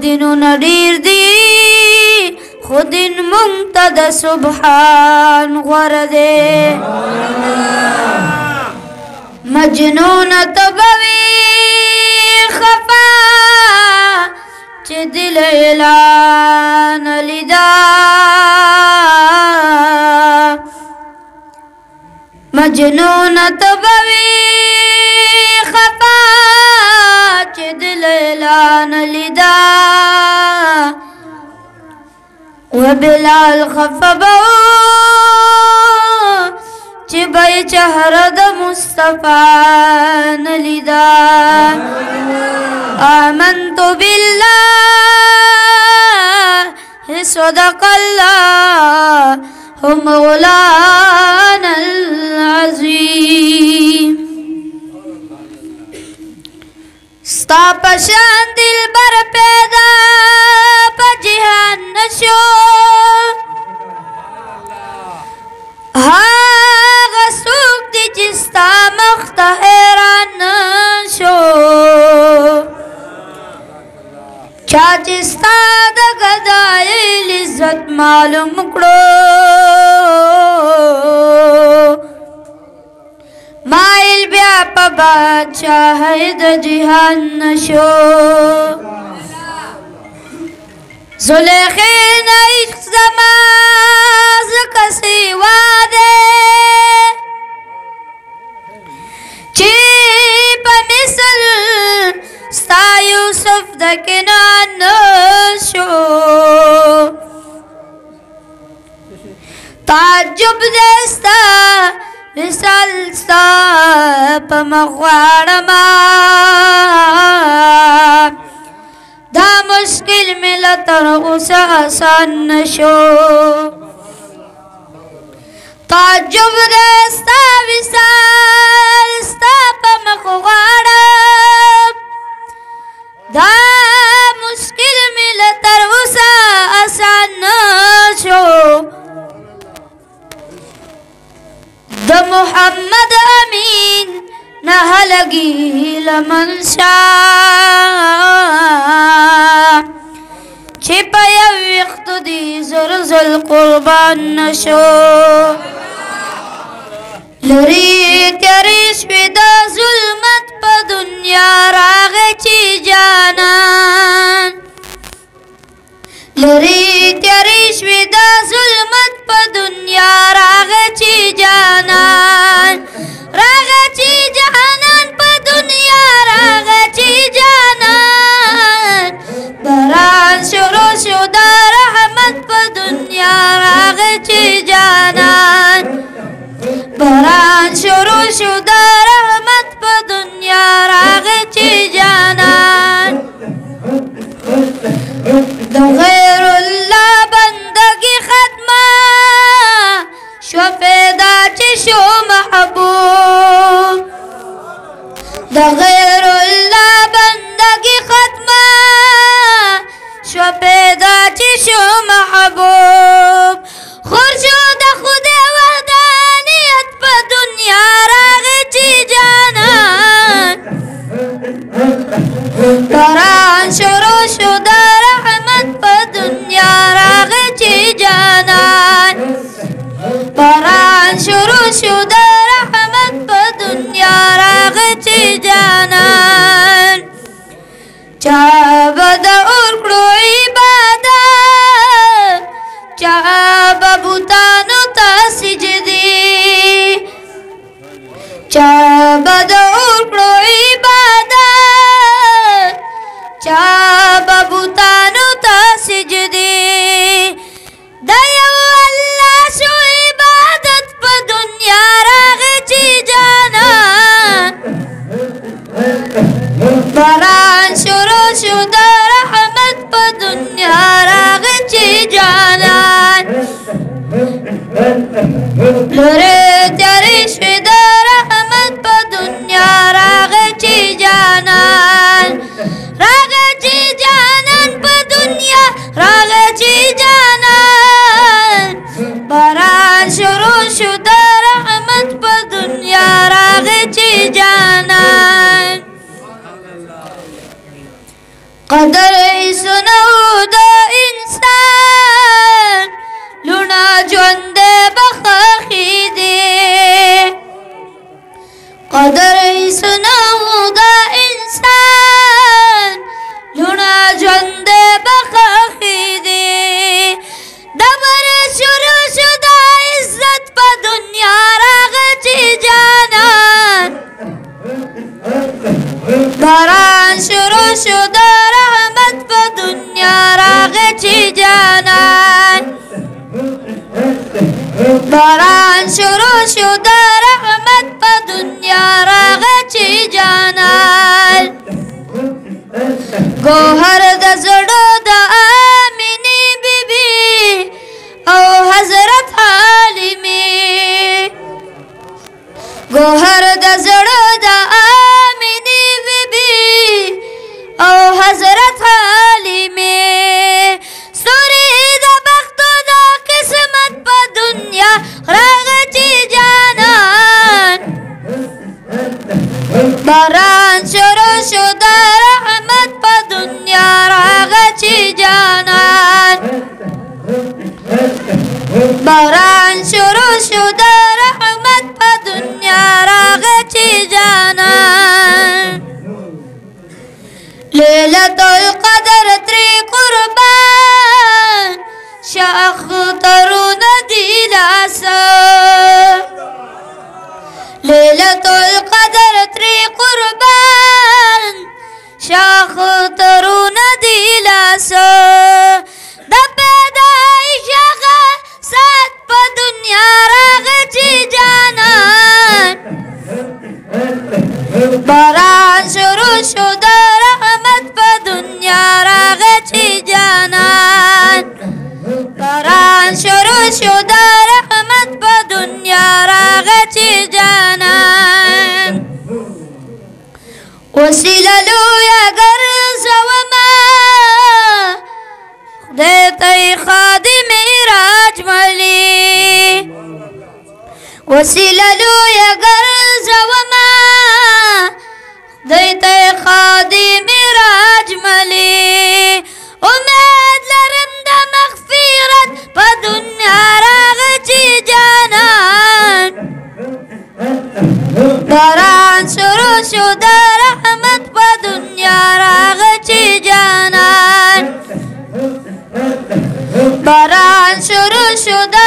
دینونه ډیر دي خو دین مونږ ته د سبحان غوره دی مجنونه ته به وي خفا چې دل اعلان لیدا مجنونه ته به وي خفا چې دل اعلان لیدا وبلال خفا به چې به چهره د مصطفی نلیدا آمنت بالله صدق الله مولانا العظیم ستا پشان دلبر پیدا په جهان نشو هغه څوک دی چې ستا مخ ته حیران نشو چا چې ستا د ګدایۍ عزت معلوم کړو مایل بیا په بادشاهۍ د جهان نشو زلیخې نه عشق زما ځکه سیوا دی چې په مثل ستا یوسف د کنعان نشو تعجب دی ستا مثال ستا په مخ غواړمه دا مشکل مله تر اوسه آسان نشو تعجب دی ستا مثال ستا په مخ غواړم دا مشکل مله تر اوسه آسان نشو د محمد امین نه لګي لمن شاه چې په یو وخت دي زر زل قربان نشو لري تیرې شوې د ظلمت په دنیا راغی چې جانان لري تیرې شوې د ظلمت په دنیا راغی چې جانان راغی چې جانان په دنیا راغی چې جانان باران شروع شو د رحمت په دنیا راغی چې جانان باران شروع شو د رحمت په دنیا راغی چې جانان د غیر الله بندگی ختمه شو پیدا چې شو محبوب د غیر الله بندگی ختمه شو پیدا چې شو محبوب خورشو د خدای وحدانیت په دنیا راغی چې جانان باران شروع شو د رحمت په دنیا راغی چې جانان باران شروع شو د رحمت په دنیا راغی چې جانان چا به د اور کړو عبادت چا به بوتانو ته سجدې چا به د اور کړو عبادت چا به بوتانو ته سجدې د یو الله شو عبادت په دنیا راغی چې جانان باران شروع شو د رحمت په دنیا راغی چې جانان لره تیرې شوې د رحمت په دنیا راغی چې جانان راغی چې جانان په دنیا راغی چې جانان باران شروع شو د رحمت په دنیا راغی چې جانان قدر سنا गोहर द ज़ړه د آمینې بیبي او حضرت حلیمې ستوري د بختو د قسمت په دنیا راغی چې جانان باران شروع شو د رحمت په دنیا راغی چې جانان باران شروع شو د رحمت په دنیا راغی چې جانان لیلۃ القدر تری قربان شاخترون دی لاسا لیلۃ القدر تری قربان شاخترون دی لاسا د پیدایش هغه سات په دنیا راغی چې جانان باران شروع شو د رحمت په دنیا راغی چې جانان باران شروع شو د رحمت په دنیا راغی چې جانان وسیله لویه ګرځومه خدای ته خادم راج ملی وسیله لویه ګرځومه خدای ته خادم راج ملی امید لرم د مغفرت په دنیا راغی چې جانان باران شروع شو د رحمت په دنیا راغی چې جانان باران شروع شو د